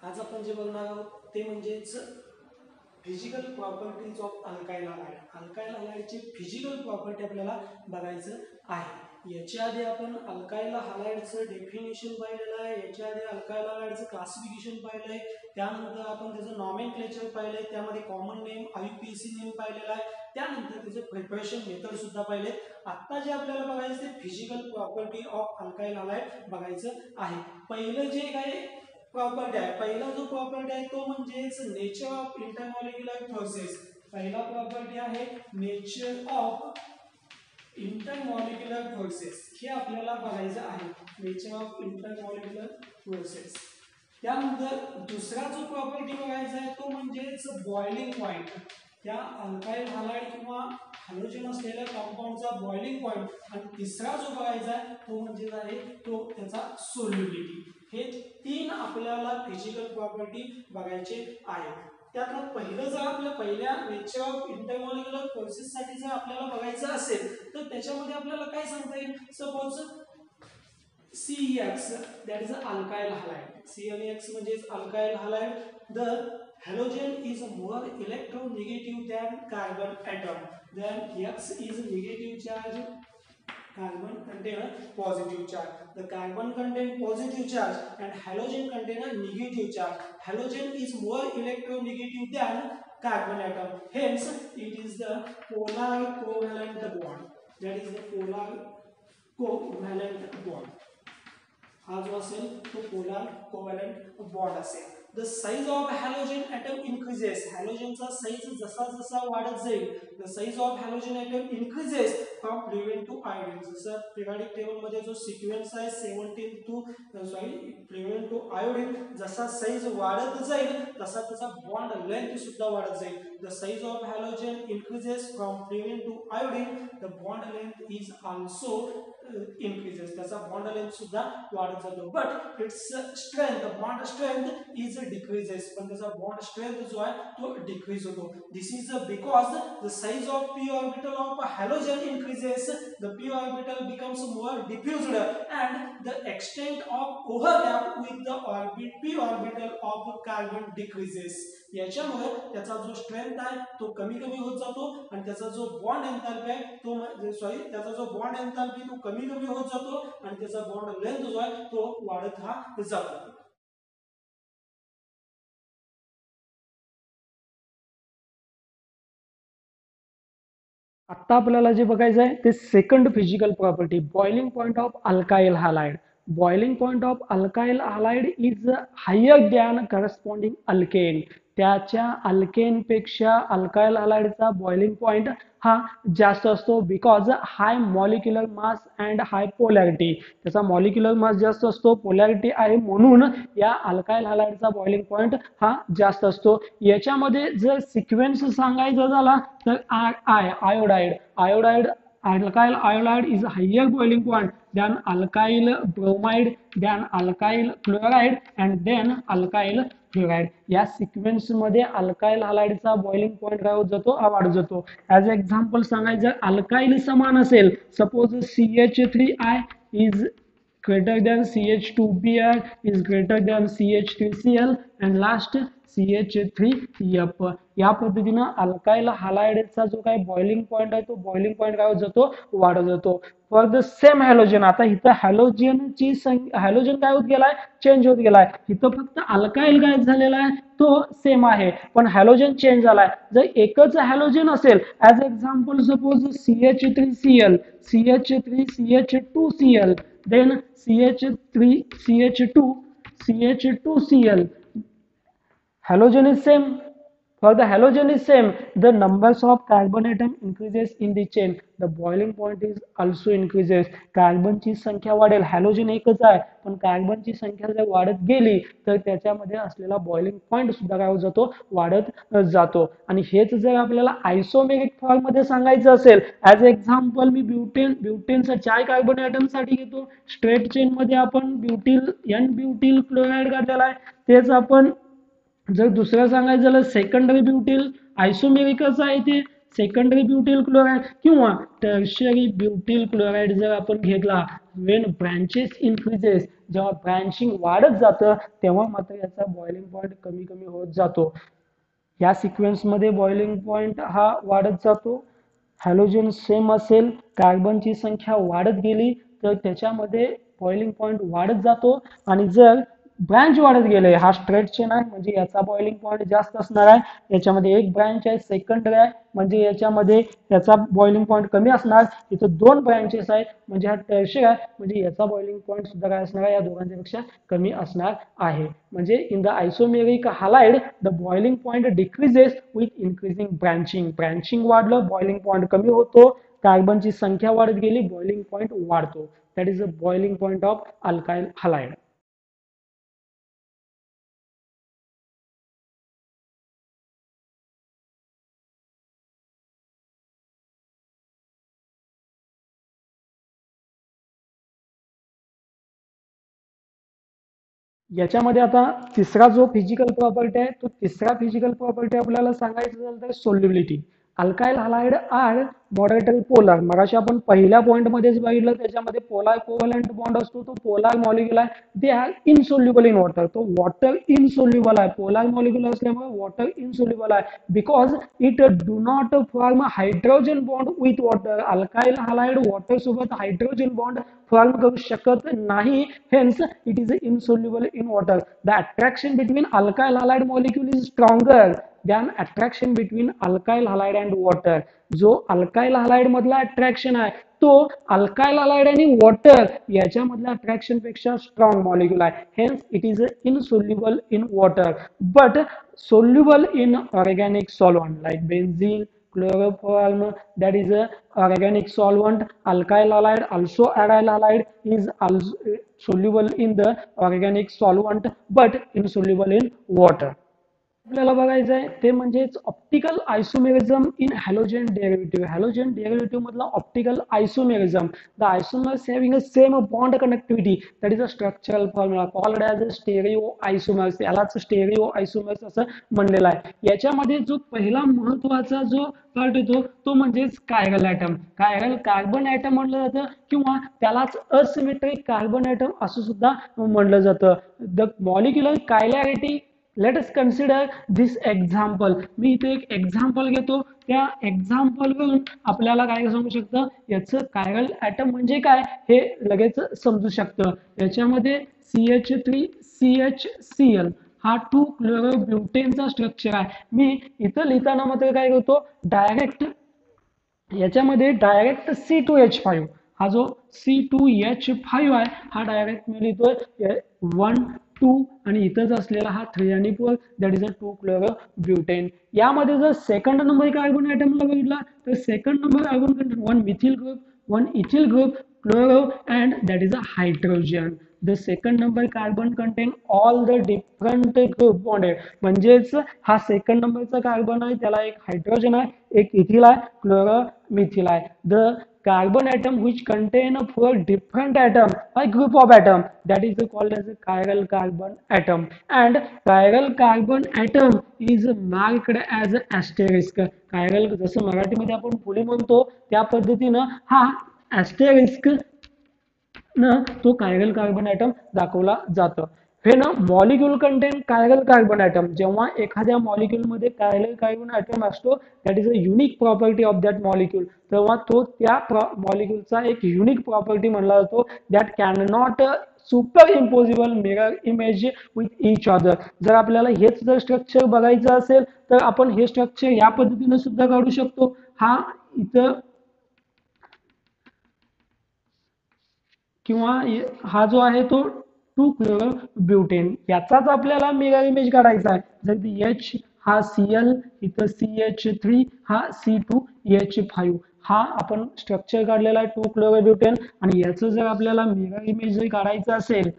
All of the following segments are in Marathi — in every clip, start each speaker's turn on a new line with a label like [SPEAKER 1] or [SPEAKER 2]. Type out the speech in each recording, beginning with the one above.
[SPEAKER 1] आज आपण जे बघणार आहोत ते म्हणजेच physical properties of alkyl halide. Alkyl हलाइडची फिजिकल प्रॉपर्टी आपल्याला बघायचं आहे. याच्या आधी आपण अल्काइल हलाइडचं डेफिनेशन पाहिलेलं आहे, याच्या आधी अल्काइल हलाइडचं क्लासिफिकेशन पाहिलं आहे, त्यानंतर आपण त्याचं नॉमेनक्लेचर पाहिलं आहे, त्यामध्ये कॉमन नेम IUPAC नेम पाहिलेला आहे, त्यानंतर त्याचे प्रिपरेशन मेथड सुद्धा पाहिले. आता जे आपल्याला बघायचं ते physical property of alkyl halide बघायचं आहे. पहिलं जे काय प्रॉपर्टी आहे, पहिला जो प्रॉपर्टी आहे तो म्हणजेच नेचर ऑफ इंटरमॉलिक्युलर प्रोसेस. पहिला प्रॉपर्टी आहे नेचर ऑफ इंटरमॉलिक्युलर प्रोसेस. हे आपल्याला बघायचं आहे, नेचर ऑफ इंटरमॉलिक्युलर प्रोसेस. त्यानंतर दुसरा जो प्रॉपर्टी बघायचा आहे तो म्हणजेच बॉइलिंग पॉइंट. त्या अल्काइल हलाइड किंवा हॅलोजन असलेल्या कंपाऊंडचा बॉइलिंग पॉइंट. आणि तिसरा जो बघायचा आहे तो म्हणजे आहे तो त्याचा सोल्युबिलिटी. हे तीन आपल्याला फिजिकल प्रॉपर्टी बघायचे आहेत. त्यातलं पहिलं जर आपल्या पहिल्या नेचर ऑफ इंटरमॉलिक्युलर प्रोसेस साठी जर आपल्याला बघायचं असेल तर त्याच्यामध्ये आपल्याला काय सांगता येईल. Suppose CX that is alkyl halide. CNX म्हणजे alkyl halide. The halogen is more electronegative than carbon atom. Then X is negative charge, carbon contain a positive charge. The carbon contain positive charge and halogen contain a negative charge. Halogen is more electronegative than carbon atom. Hence, it is the polar covalent bond. That is the polar covalent bond. हा जो असेल तो पोलर कोव्हॅलेंट बॉन्ड असेल. The size of halogen atom increases. हॅलोजनचा साइज जसा जसा वाढत जाईल, the size of halogen atom increases from fluorine to iodine. जसं पिरियडिक टेबल मध्ये जो सिक्वेन्स आहे 17 टू फ्लुएंट टू आयोडीन, जसा साइज वाढत जाईल तसा त्याचा बॉन्ड लेंथ सुद्धा वाढत जाईल. The size of halogen increases from fluorine to iodine, the bond length is also increases. त्याचा बॉन्ड लेंथ सुद्धा वाढत जातो. But its strength, bond strength is decreases. पण त्याचा बॉन्ड स्ट्रेंथ जो आहे तो डिक्रीज होतो. This is because the size of p orbital of halogen increases, the p orbital becomes more diffused and the extent of overlap with the p orbital of carbon decreases. याच्यामुळे त्याचा जो स्ट्रेंथ आहे तो कमी कमी होत जातो आणि त्याचा जो बॉन्ड एन्थॅल्पी आहे तो त्याचा जो बॉन्ड एन्थॅल्पी तो कमी कमी होत जातो आणि त्याचा बॉन्ड लेंथ जो आहे तो वाढत जातो. आता आपल्याला जे बघायचं आहे ते second physical property, boiling point of alkyl halide. Boiling point of alkyl halide is higher than corresponding alkane. त्याच्या अल्केन पेक्षा अल्काइल हलाइडचा बॉइलिंग पॉइंट हा जास्त असतो because high molecular mass and high polarity. त्याचा मॉलिक्युलर मास जास्त असतो, पोलॅरिटी आहे, म्हणून या अल्काइल हलाइडचा बॉइलिंग पॉइंट हा जास्त असतो. याच्यामध्ये जर सिक्वेन्स सांगायचा झाला तर iodide alkyl iodide is higher boiling point than alkyl bromide, then alkyl chloride and then alkyl fluoride. या सिक्वेन्स मध्ये अल्काइल हलाइडचा बॉइलिंग पॉइंट काय होत जातो, वाढत जातो. ऍज एक्झाम्पल सांगायचं अल्काइल समान असेल, suppose CH3I is greater than CH2Br is greater than CH3Cl and last CH3F. या पद्धतीने अल्काइल हलाइडचा जो काही बॉइलिंग पॉइंट आहे तो बॉइलिंग पॉइंट काय होत जातो, वाढत जातो. फॉर द सेम हॅलोजन, आता इथं हॅलोजन काय होत गेलाय, चेंज होत गेलाय. इथं फक्त अल्काइल काय झालेला आहे तो सेम आहे पण हॅलोजन चेंज झालाय. जर एकच हॅलोजन असेल, as example suppose CH3Cl, CH3CH2Cl, then CH3CH2, CH2Cl, halogen is same. For the halogen is same, the numbers of carbon atom increases in the chain. The boiling point is also increases. कार्बनची संख्या वाढेल. हॅलोजन एकच आहे, पण कार्बनची संख्या जर वाढत गेली तर त्याच्यामध्ये असलेला बॉइलिंग पॉइंट सुद्धा काय होत जातो, वाढत जातो. आणि हेच जर आपल्याला आयसोमेरिक फॉर्म मध्ये सांगायचं असेल, ॲज एक्झाम्पल मी ब्युटेनचा 4 कार्बन ॲटम साठी घेतो. स्ट्रेट चेन मध्ये आपण ब्युटील क्लोराइड काढलेला आहे. तेच आपण जर दुसरं सांगायचं झालं सेकंडरी ब्युटील आयसोमेरिकच आहे, ते सेकंडरी ब्युटील क्लोराइड किंवा टर्शियरी ब्युटील क्लोराइड जर आपण घेतला, वेन ब्रँचेस इन्क्रीजेस, जेव्हा ब्रँचिंग वाढत जातं तेव्हा मात्र याचा बॉइलिंग पॉइंट कमी कमी होत जातो. या सिक्वेन्स मध्ये बॉइलिंग पॉइंट हा वाढत जातो. हॅलोजन सेम असेल, कार्बनची संख्या वाढत गेली तर त्याच्यामध्ये बॉइलिंग पॉइंट वाढत जातो. आणि जर ब्रांच वाढत गेले, हा स्ट्रेट चेन आहे म्हणजे याचा बॉइलिंग पॉइंट जास्त असणार आहे. याच्यामध्ये एक ब्रांच आहे सेकंडरी आहे म्हणजे याच्यामध्ये याचा बॉइलिंग पॉइंट कमी असणार. इथं 2 ब्रांचेस आहेत म्हणजे हा टर्शियरी आहे म्हणजे याचा बॉइलिंग पॉइंट सुद्धा काय असणार आहे, या दोघांच्या पेक्षा कमी असणार आहे. म्हणजे in the isomeric halide the boiling point decreases with increasing branching. Branching वाढलं बॉइलिंग पॉइंट कमी होतो, कार्बनची संख्या वाढत गेली बॉइलिंग पॉइंट वाढतो. That is the boiling point of alkyl halide. याच्यामध्ये आता तिसरा जो फिजिकल प्रॉपर्टी आहे, तो तिसरा फिजिकल प्रॉपर्टी आपल्याला सांगायचं झालं तर solubility. Alkyl halide are moderately polar. मगाशी आपण पहिल्या पॉइंट मध्येच बघितलं, त्याच्यामध्ये पोलार कोव्हलंट बॉन्ड असतो, तो पोलार मॉलिक्युल आहे. They are insoluble in water. तो वॉटर इनसोल्युबल आहे. पोलार मॉलिक्युल असल्यामुळे वॉटर इनसोल्युबल आहे because it do not form hydrogen bond with water. Alkyl halide water सोबत हायड्रोजन बॉन्ड फॉर्म करू शकत नाही. Hence it is insoluble in water. The attraction between alkyl halide molecule is stronger than attraction between alkyl halide and water. जो अल्काइल हालाइड मधला अट्रॅक्शन आहे तो अल्काइल हालाइड आणि वॉटर याच्यामधल्या अट्रॅक्शन पेक्षा स्ट्रॉंग मॉलिक्युल आहे. Hence it is insoluble in water but soluble in organic solvent like benzene, chloroform, that is a organic solvent. Alkyl halide also aryl halide is also soluble in the organic solvent but insoluble in water. आपल्याला बघायचं आहे ते म्हणजेच optical isomerism in halogen derivative. Halogen derivative मधला optical isomerism. The isomers having a same bond connectivity that is a structural formula called as a stereo isomers. यालाच स्टेरिओ आयसोमर्स असं म्हणलेलं आहे. याच्यामध्ये जो पहिला महत्वाचा जो पार्ट येतो तो म्हणजेच chiral atom. Chiral carbon atom म्हणलं जातं किंवा त्यालाच असिमेट्रिक कार्बन ॲटम असं सुद्धा म्हणलं जातं. The molecular chirality, let us consider this example. मी इथे एक एक्झाम्पल घेतो, त्या एक्झाम्पल वरून आपल्याला काय समजू शकतं, याचं कायरल ॲटम म्हणजे काय हे लगेच समजू शकतं. याच्यामध्ये CH3CHCl हा 2 क्लोरोब्युटेनचा स्ट्रक्चर आहे. मी इथं लिहिताना मात्र काय करतो, डायरेक्ट याच्यामध्ये डायरेक्ट C2H5 हा जो C2H5 आहे हा डायरेक्ट मी लिहितोय 1 2 आणि इथंच असलेला हा 3 आणि 4 दॅट इज अ 2 क्लोरोब्युटेन. यामध्ये जर सेकंड नंबर कार्बन ॲटमला बघितला तर second number carbon content 1 methyl group, 1 ethyl group, chloro and that is a hydrogen. The second number carbon contain all the different group bonded. म्हणजेच हा सेकंड नंबरचा कार्बन आहे त्याला एक हायड्रोजन आहे, एक इथिल आहे, क्लोरो मिथिल आहे. The carbon atom which contain 4 different atom a group of atom that is called as a chiral carbon atom, and chiral carbon atom is marked as asterisk. chiral जसं मराठीमध्ये आपण फुली म्हणतो त्या पद्धतीनं हा asterisk न तो कायरल कार्बन ॲटम दाखवला जातं. हे ना molecule contain chiral carbon atom. जेव्हा एखाद्या मॉलिक्यूल मध्ये कायरल कार्बन ॲटम असतो that is a unique property of that molecule, तेव्हा तो त्या मॉलिक्यूलचा एक युनिक प्रॉपर्टी म्हणला जातो that can not super impossible mirror image with each other. जर आपल्याला हेच जर स्ट्रक्चर बघायचं असेल तर आपण हे स्ट्रक्चर या पद्धतीने सुद्धा काढू शकतो. हा इथं किंवा हा जो आहे तो 2 क्लोरोब्युटेन याचाच आपल्याला मिरर इमेज काढायचा आहे. जर H हा Cl, इथं CH3, हा C2H5. हा आपण स्ट्रक्चर काढलेला आहे 2 क्लोरोब्युटेन. आणि याचं जर आपल्याला मिरर इमेज जर काढायचं असेल,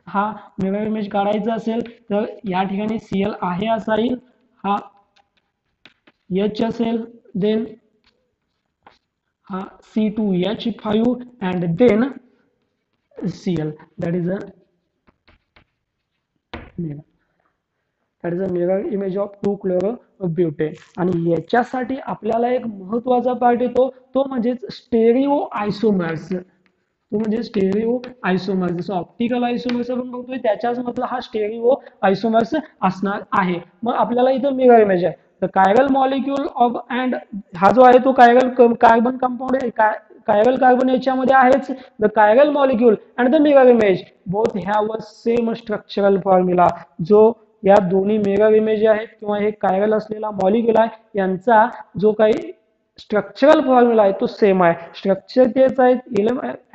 [SPEAKER 1] हा मिरर इमेज काढायचा असेल तर या ठिकाणी Cl आहे असा येईल, हा H असेल, देन हा C2H5 and then Cl, that is a mirror. That is a mirror image of 2 chlorobutane. आणि याच्यासाठी आपल्याला एक महत्वाचा पार्ट येतो, तो म्हणजे स्टेरिओ आयसोमर्स. तो म्हणजे स्टेरिओ आयसोमर्स. जसं ऑप्टिकल आयसोमर्स आपण बघतोय त्याच्याच मधला हा स्टेरिओ आयसोमर्स असणार आहे. मग आपल्याला इथं मिरर इमेज आहे. The chiral molecule of and हा जो आहे तो कायरल कार्बन कंपाऊंड आहे. कायरल कार्बन याच्यामध्ये आहेच. The chiral molecule and the mirror image both have a same structural formula. जो या दोन्ही मिरर इमेज आहेत किंवा हे कायरल असलेला मॉलिक्यूल आहे यांचा जो काही स्ट्रक्चरल फॉर्म्युला आहे तो सेम आहे. स्ट्रक्चर तेच आहेत,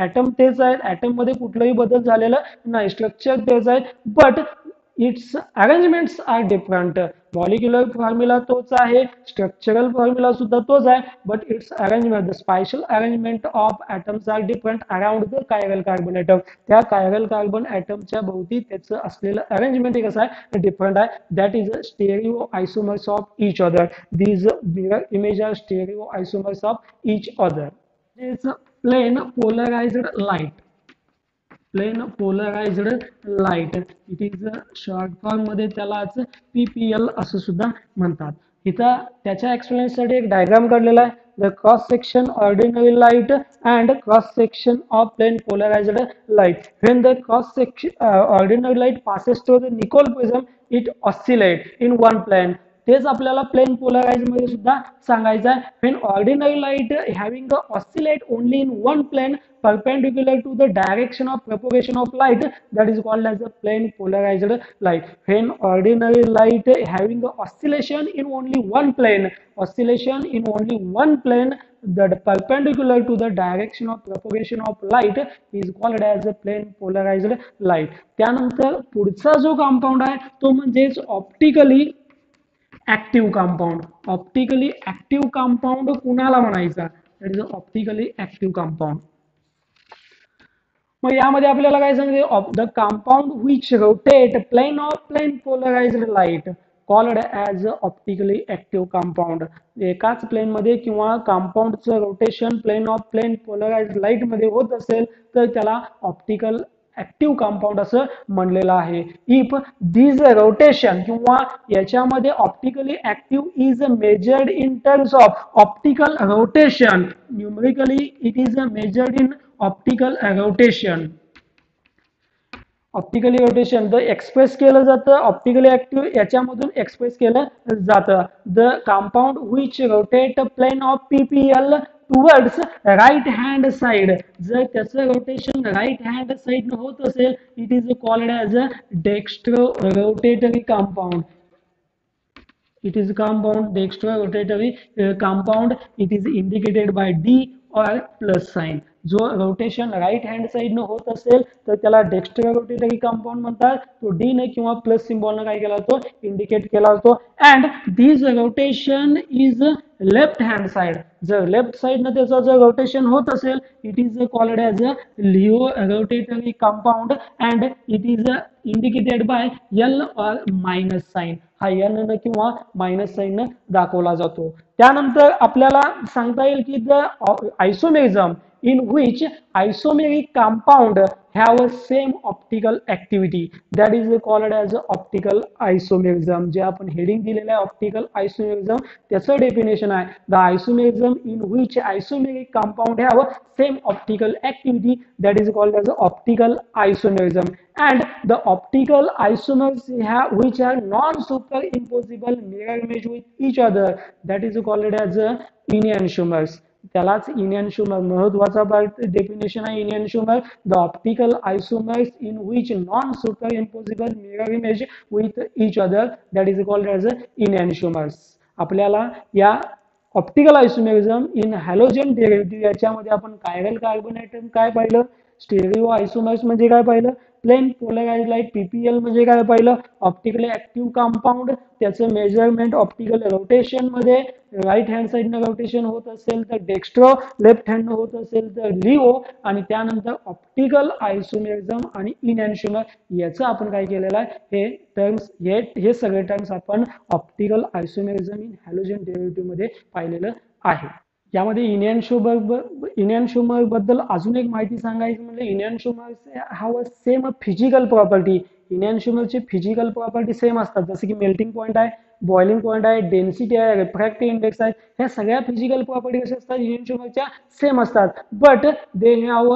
[SPEAKER 1] ऍटम तेच आहेत, ऍटम मध्ये कुठलाही बदल झालेला नाही, स्ट्रक्चर तेच आहे, but its arrangements are different. Molecular formula तोच आहे, स्ट्रक्चरल फॉर्म्युला सुद्धा तोच आहे, but its arrangement, the spatial arrangement of atoms are different around the chiral carbon atom. त्या कायरल कार्बन ॲटमच्या भोवती त्याचं असलेलं अरेंजमेंट कसं आहे, डिफरंट आहे. That is stereo isomers of each other. these mirror image are stereo isomers of each other. It's a plain polarized light. Plain polarized light. It is a short form मध्ये त्यालाच PPL असं सुद्धा म्हणतात. इथं त्याच्या एक्सप्लेनेशन साठी एक डायग्राम काढलेला आहे. The cross section ordinary light and cross section of plain polarized light. When the cross section ordinary light passes through the Nicol prism, it oscillates in one plane. तेच आपल्याला प्लेन पोलराइज मध्ये सुद्धा सांगायचं आहे. When ordinary light having a oscillate only in one plane perpendicular to the direction of propagation of light, that is called as a plane polarized light. When ordinary light having a oscillation in only one plane, oscillation in only one plane that perpendicular to the direction of propagation of light is called as a plane polarized light. त्यानंतर पुढचा जो कंपाऊंड आहे तो म्हणजेच optically active compound. Optically active compound कुणाला म्हणायचा, that is optically active compound. मग यामध्ये आपल्याला काय सांगते, the compound which rotate plane of plane polarized light called as optically active compound. एकाच प्लेन मध्ये किंवा कंपाऊंडचं rotation plane of plane polarized light मध्ये होत असेल तर त्याला ऑप्टिकल ऍक्टिव्ह कंपाऊंड असं म्हणलेलं आहे. इफ दिस रोटेशन किंवा याच्यामध्ये optically active is measured in terms of optical rotation, numerically it is measured in optical rotation. Optically rotation the express केलं जातं, ऑप्टिकली ऍक्टिव्ह याच्यामधून एक्सप्रेस केलं जातं. The compound which rotate plane of PPL towards right hand side, जर त्याचं रोटेशन राईट हँड साइड होत असेल it is called as a dextrorotatory compound. It is compound dextro rotatory compound. It is indicated by D or plus sign. जो रोटेशन राईट हँड साइड न होत असेल तर त्याला डेक्स्ट्रो रोटेटरी कंपाऊंड म्हणतात. तो डी ने किंवा प्लस सिम्बॉल ने काय केला जातो, इंडिकेट केला जातो. And this rotation is left hand side, जर लेफ्ट साइड न त्याचा जर रोटेशन होत असेल it is called as a levorotatory compound and it is indicated by L or minus sign. हा एन न किंवा मायनस साइन न दाखवला जातो. त्यानंतर आपल्याला सांगता येईल की the isomerism in which isomeric compound have a same optical activity, that is called as optical isomerism. जे आपण हेडिंग दिलेलं आहे ऑप्टिकल आयसोमेरिझम त्याचं डेफिनेशन आहे, the isomerism in which isomeric compound have same optical activity, that is called as optical isomerism. And the optical isomers have which are non superimposable mirror image with each other, that is called as enantiomers. त्यालाच enantiomer महत्वाचा पार्ट डेफिनेशन आहे enantiomer. The optical isomers in which non superimposable mirror image with each other, that is called as enantiomers. आपल्याला या optical isomerism in halogen derivative याच्यामध्ये आपण कायरल कार्बन ॲटम काय पाहिलं, स्टेरिओ आयसोमर्स म्हणजे काय पाहिलं, प्लेन पोलराइज लाईट पीपीएल म्हणजे काय पाहिलं, ऑप्टिकली ऍक्टिव्ह कंपाऊंड, त्याचं मेजरमेंट ऑप्टिकल रोटेशन मध्ये, राईट हँड साइडनं रोटेशन होत असेल तर डेक्स्ट्रो, लेफ्ट हँड होत असेल तर लिओ, आणि त्यानंतर ऑप्टिकल आयसोमेरिझम आणि इनॅन्शिओमर, याचं आपण काय केलेलं आहे, हे टर्म्स हे सगळे टर्म्स आपण optical isomerism in halogen derivative मध्ये पाहिलेलं आहे. यामध्ये इनॅन्शिओमर बद्दल अजून एक माहिती सांगायची म्हणजे इनॅन्शिओमर हा सेम फिजिकल प्रॉपर्टी, इनॅन्शिओमरची फिजिकल प्रॉपर्टी सेम असतात, जसं की मेल्टिंग पॉईंट आहे, बॉइलिंग पॉईंट आहे, डेन्सिटी आहे, रिफ्रॅक्टिव्ह इंडेक्स आहे, ह्या सगळ्या फिजिकल प्रॉपर्टी कशा असतात, इनॅन्शिओमरच्या सेम असतात, but they have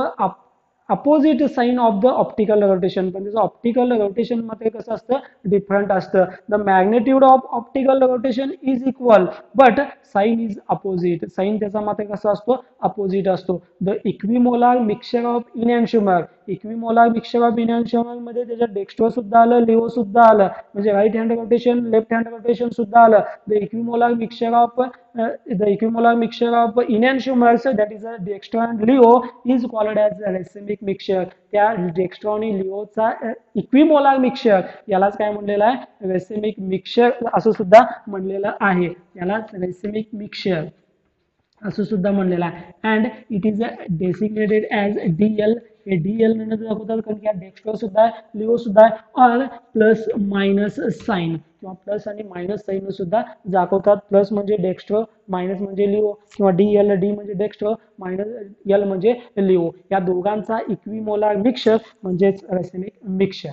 [SPEAKER 1] opposite sign of the optical rotation, पण त्याचं ऑप्टिकल रोटेशन मध्ये कसं असतं, डिफरंट असतं. The magnitude of optical rotation is equal but sign is opposite, sign त्याचा मध्ये कसा असतो, अपोजिट असतो. The इक्विमोलार mixture of enantiomer, equimolar mixture of enantiomer मध्ये त्याच्यात डेक्स्ट्रो सुद्धा आलं, लिओ सुद्धा आलं, म्हणजे right hand rotation left hand rotation सुद्धा आलं. द इक्विमोलार मिक्सचर ऑफ enantiomers, that is a dextro and leo, is called as a racemic mixture. त्या डेक्स्ट्रो आणि लिओचा इक्विमोलार मिक्सचर यालाच काय म्हणलेलं आहे, रेसेमिक मिक्सचर असं सुद्धा म्हणलेलं आहे, यालाच रेसेमिक मिक्सचर असं सुद्धा म्हणलेलं आहे. And it is designated as Diehl, हे डीएल म्हणून दाखवतात कारण की डेक्स्ट्रो सुद्धा आहे, लिओ सुद्धा आहे, और प्लस मायनस साइन किंवा प्लस आणि मायनस साइन सुद्धा दाखवतात. प्लस म्हणजे डेक्स्ट्रो, मायनस म्हणजे लिओ, किंवा डीएल, डी म्हणजे डेक्स्ट्रो, मायनस एल म्हणजे लिओ, या दोघांचा इक्विमोलार मिक्सचर म्हणजेच रेसेमिक मिक्सचर.